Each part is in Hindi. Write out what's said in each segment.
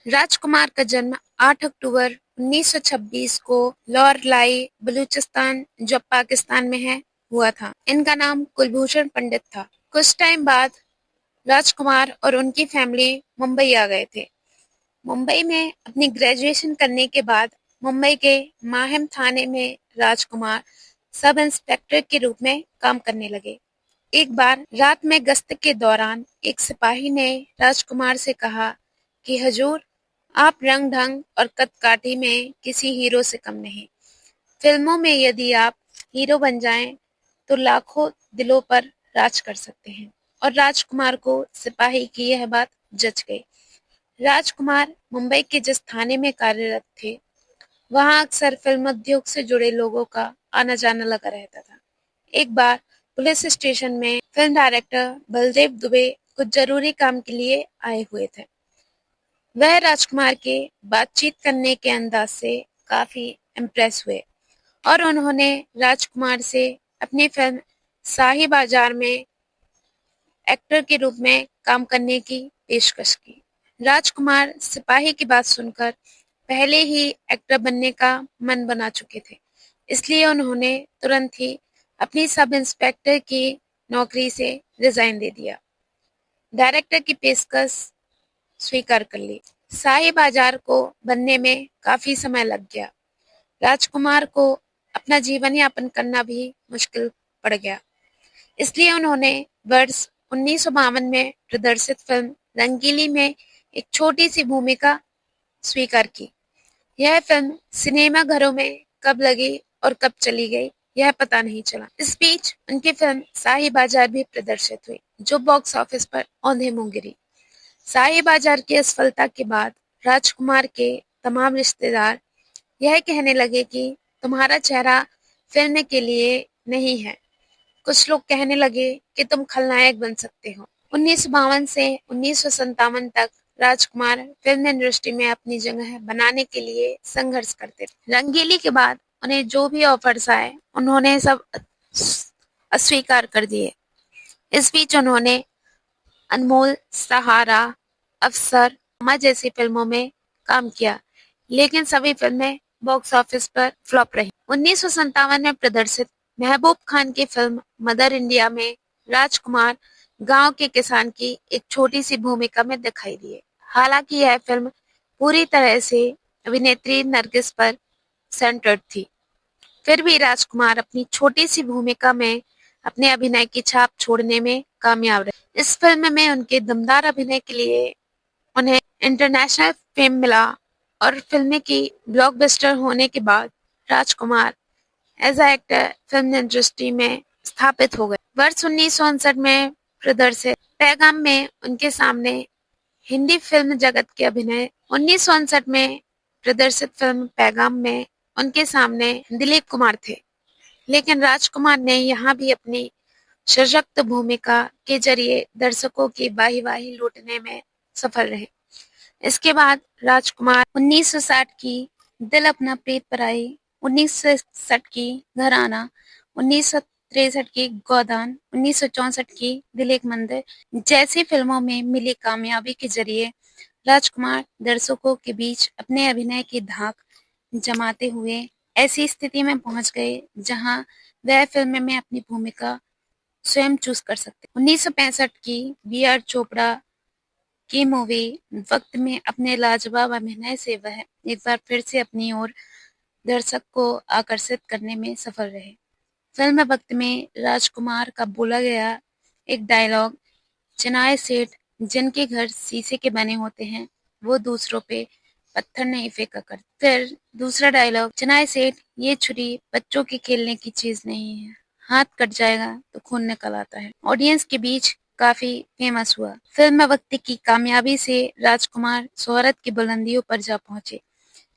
राजकुमार का जन्म 8 अक्टूबर 1926 को लॉरलाई, बलूचिस्तान, जो अब पाकिस्तान में है, हुआ था। इनका नाम कुलभूषण पंडित था। कुछ टाइम बाद राजकुमार और उनकी फैमिली मुंबई आ गए थे। मुंबई में अपनी ग्रेजुएशन करने के बाद मुंबई के माहिम थाने में राजकुमार सब इंस्पेक्टर के रूप में काम करने लगे। एक बार रात में गश्त के दौरान एक सिपाही ने राजकुमार से कहा कि हजूर, आप रंग-ढंग और कद-काठी में किसी हीरो से कम नहीं। फिल्मों में यदि आप हीरो बन जाएं तो लाखों दिलों पर राज कर सकते हैं। और राजकुमार को सिपाही की यह बात जच गई। राजकुमार मुंबई के जिस थाने में कार्यरत थे, वहां अक्सर फिल्म उद्योग से जुड़े लोगों का आना-जाना लगा रहता था। एक बार पुलिस स्टेशन में फिल्म डायरेक्टर बलदेव दुबे कुछ जरूरी काम के लिए आए हुए थे। वह राजकुमार के बातचीत करने के अंदाज से काफी इम्प्रेस हुए और उन्होंने राजकुमार से अपनी फिल्म शाही बाजार में एक्टर के रूप में काम करने की पेशकश की। राजकुमार सिपाही की बात सुनकर पहले ही एक्टर बनने का मन बना चुके थे, इसलिए उन्होंने तुरंत ही अपनी सब इंस्पेक्टर की नौकरी से रिजाइन दे दिया। डायरेक्टर की पेशकश स्वीकार कर ली। शाही बाजार को बनने में काफी समय लग गया। राजकुमार को अपना जीवन यापन करना भी मुश्किल पड़ गया। इसलिए उन्होंने वर्ष 1952 में प्रदर्शित फिल्म रंगीली में एक छोटी सी भूमिका स्वीकार की। यह फिल्म सिनेमा घरों में कब लगी और कब चली गई, यह पता नहीं चला। इस बीच उनकी फिल्म शाही बाजार भी प्रदर्शित हुई, जो बॉक्स ऑफिस पर औंधे मुंह गिरी। शाही बाजार की असफलता के बाद राजकुमार के तमाम रिश्तेदार यह कहने लगे कि तुम्हारा चेहरा फिल्म के लिए नहीं है। कुछ लोग कहने लगे कि तुम खलनायक बन सकते हो। 1952 से 1957 तक राजकुमार फिल्म इंडस्ट्री में अपनी जगह बनाने के लिए संघर्ष करते रहे। रंगीली के बाद उन्हें जो भी ऑफर्स आए, उन्होंने सब अस्वीकार कर दिए। इस बीच उन्होंने अनमोल, सहारा, अफसर, अम्मा जैसी फिल्मों में काम किया, लेकिन सभी फिल्में बॉक्स ऑफिस पर फ्लॉप रही। 1957 में प्रदर्शित महबूब खान की फिल्म मदर इंडिया में राजकुमार गांव के किसान की एक छोटी सी भूमिका में दिखाई दिए। हालांकि यह फिल्म पूरी तरह से अभिनेत्री नरगिस पर सेंटर्ड थी, फिर भी राजकुमार अपनी छोटी सी भूमिका में अपने अभिनय की छाप छोड़ने में कामयाब रहे। इस फिल्म में उनके दमदार अभिनय के लिए उन्हें इंटरनेशनल फेम मिला और फिल्म की ब्लॉकबस्टर होने के बाद Rajkumar as a actor film industry में स्थापित हो गए। वर्ष 1959 में प्रदर्शित पैगाम में उनके सामने हिंदी फिल्म जगत के अभिनय 1959 में प्रदर्शित फिल्म पैगाम में उनके सामने दिलीप कुमार थे, लेकिन राजकुमार ने यहाँ भी अपनी सशक्त भूमिका के जरिए दर्शकों की वाही-वाही लूटने में सफल रहे। इसके बाद राजकुमार 1960 की दिल अपना प्रीत पराई, 1961 की घराना, 1963 की गोदान, 1964 की दिल एक मंदिर जैसी फिल्मों में मिली कामयाबी के जरिए राजकुमार दर्शकों के बीच अपने अभिनय की धाक जमाते हुए ऐसी स्थिति में पहुंच गए जहां वह फिल्म में अपनी भूमिका स्वयं चूज कर सकते। 1965 की बी आर चोपड़ा की मूवी वक्त में अपने लाजवाब अभिनय से वह एक बार फिर से अपनी ओर दर्शक को आकर्षित करने में सफल रहे। फिल्म वक्त में राजकुमार का बोला गया एक डायलॉग, चिनाए सेठ जिनके घर शीशे के बने होते हैं, वो दूसरों पे पत्थर नहीं फेंका करते। फिर दूसरा डायलॉग, चिनाए सेठ ये छुरी बच्चों के खेलने की चीज नहीं है, हाथ कट जाएगा तो खून निकल आता है। ऑडियंस के बीच काफी फेमस हुआ। फिल्म वक्त की कामयाबी से राजकुमार शोहरत की बुलंदियों पर जा पहुंचे।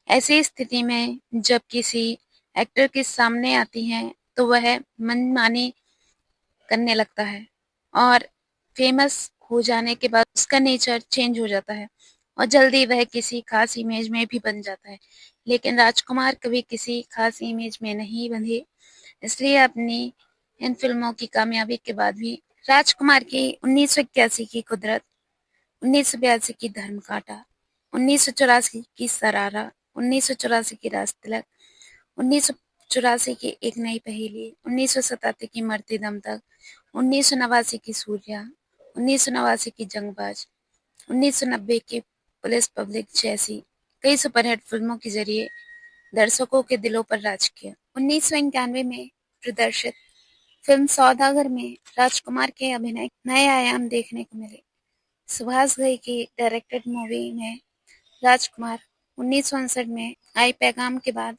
ऐसी स्थिति में जब किसी एक्टर के सामने आती हैं तो वह मनमानी करने लगता है और फेमस हो जाने के बाद उसका नेचर चेंज हो जाता है और जल्दी वह किसी खास इमेज में भी बन जाता है। लेकिन राजकुमार कभी किसी खास इमेज में नहीं बंधे, इसलिए अपनी इन फिल्मों की कामयाबी के बाद भी राजकुमार की 1981 की कुदरत, 1982 की धर्मकांटा 1984 की सरारा, 1984 की राजतिलक, 1984 की एक नई पहेली, 1977 की मरते दम तक, 1989 की सूर्या, 1989 की जंगबाज, 1990 की पुलिस पब्लिक जैसी कई सुपरहिट फिल्मों के जरिए दर्शकों के दिलों पर राज किया। 1991 में प्रदर्शित फिल्म सौदागर में राजकुमार के अभिनय नए आयाम देखने को मिले। सुभाष घई की डायरेक्टेड मूवी में राजकुमार 1959 में आई पैगाम के बाद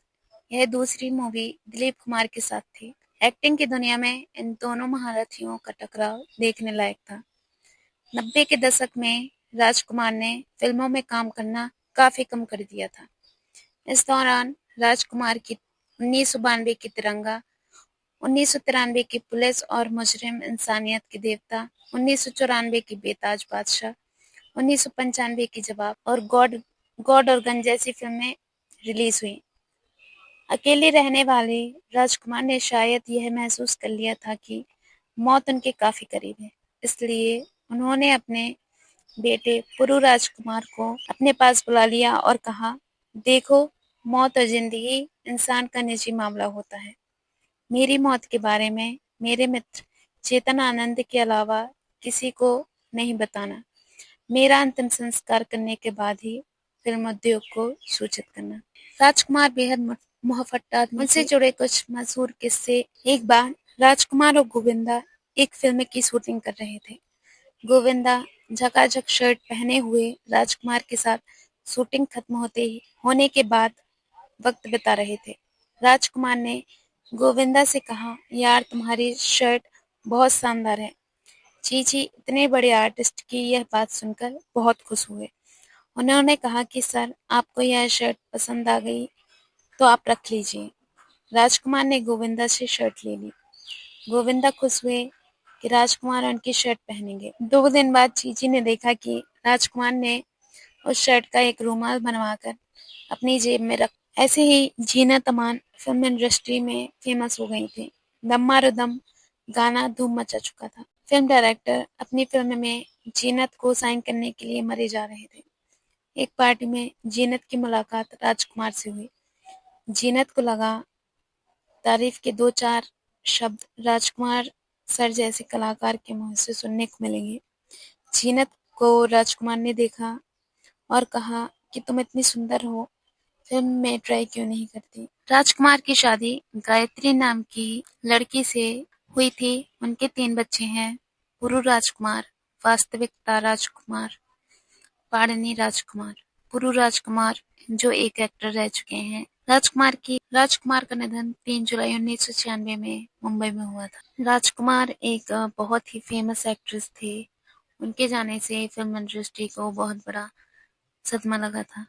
यह दूसरी मूवी दिलीप कुमार के साथ थी। एक्टिंग की दुनिया में इन दोनों महारथियों का टकराव देखने लायक था। 90 के दशक में राजकुमार ने फिल्मों में काम करना काफी कम कर दिया था। इस दौरान राजकुमार की 1992 की तिरंगा, 1993 की पुलिस और मुजरिम इंसानियत के देवता, 1994 की बेताज बादशाह, 1995 की जवाब और गॉड गॉड और गन जैसी फिल्में रिलीज हुई। अकेले रहने वाले राजकुमार ने शायद यह महसूस कर लिया था कि मौत उनके काफी करीब है, इसलिए उन्होंने अपने बेटे पुरु राजकुमार को अपने पास बुला लिया और कहा, देखो, मौत और जिंदगी इंसान का निजी मामला होता है। मेरी मौत के बारे में मेरे मित्र चेतन आनंद के अलावा किसी को नहीं बताना। मेरा अंतिम संस्कार करने के बाद ही फिल्म उद्योग को सूचित करना। राजकुमार बेहद मुहफट्टा आदमी उनसे जुड़े कुछ मशहूर किस्से। एक बार राजकुमार और गोविंदा एक फिल्म की शूटिंग कर रहे थे। गोविंदा झकाझक शर्ट पहने हुए राजकुमार के साथ शूटिंग खत्म होने के बाद वक्त बिता रहे थे। राजकुमार ने गोविंदा से कहा, यार तुम्हारी शर्ट बहुत शानदार है। चीची इतने बड़े आर्टिस्ट की यह बात सुनकर बहुत खुश हुए। उन्होंने कहा कि सर, आपको यह शर्ट पसंद आ गई तो आप रख लीजिए। राजकुमार ने गोविंदा से शर्ट ले ली। गोविंदा खुश हुए कि राजकुमार उनकी शर्ट पहनेंगे। 2 दिन बाद चीची ने देखा कि राजकुमार ने उस शर्ट का एक रुमाल बनवाकर अपनी जेब में रख। ऐसे ही जीनत अमान फिल्म इंडस्ट्री में फेमस हो गई थी। दम मारो दम गाना धूम मचा चुका था। फिल्म डायरेक्टर अपनी फिल्म में जीनत को साइन करने के लिए मरे जा रहे थे। एक पार्टी में जीनत की मुलाकात राजकुमार से हुई। जीनत को लगा तारीफ के 2-4 शब्द राजकुमार सर जैसे कलाकार के मुंह से सुनने को मिलेंगे। जीनत को राजकुमार ने देखा और कहा कि तुम इतनी सुंदर हो, फिल्म में ट्राई क्यों नहीं करती। राजकुमार की शादी गायत्री नाम की लड़की से हुई थी। उनके 3 बच्चे हैं, पुरु राजकुमार, वास्तविकता राजकुमार, पाड़नी राजकुमार। पुरु राजकुमार जो एक एक्टर रह चुके हैं। राजकुमार का निधन 3 जुलाई 1996 में मुंबई में हुआ था। राजकुमार एक बहुत ही फेमस एक्ट्रेस थे। उनके जाने से फिल्म इंडस्ट्री को बहुत बड़ा सदमा लगा था।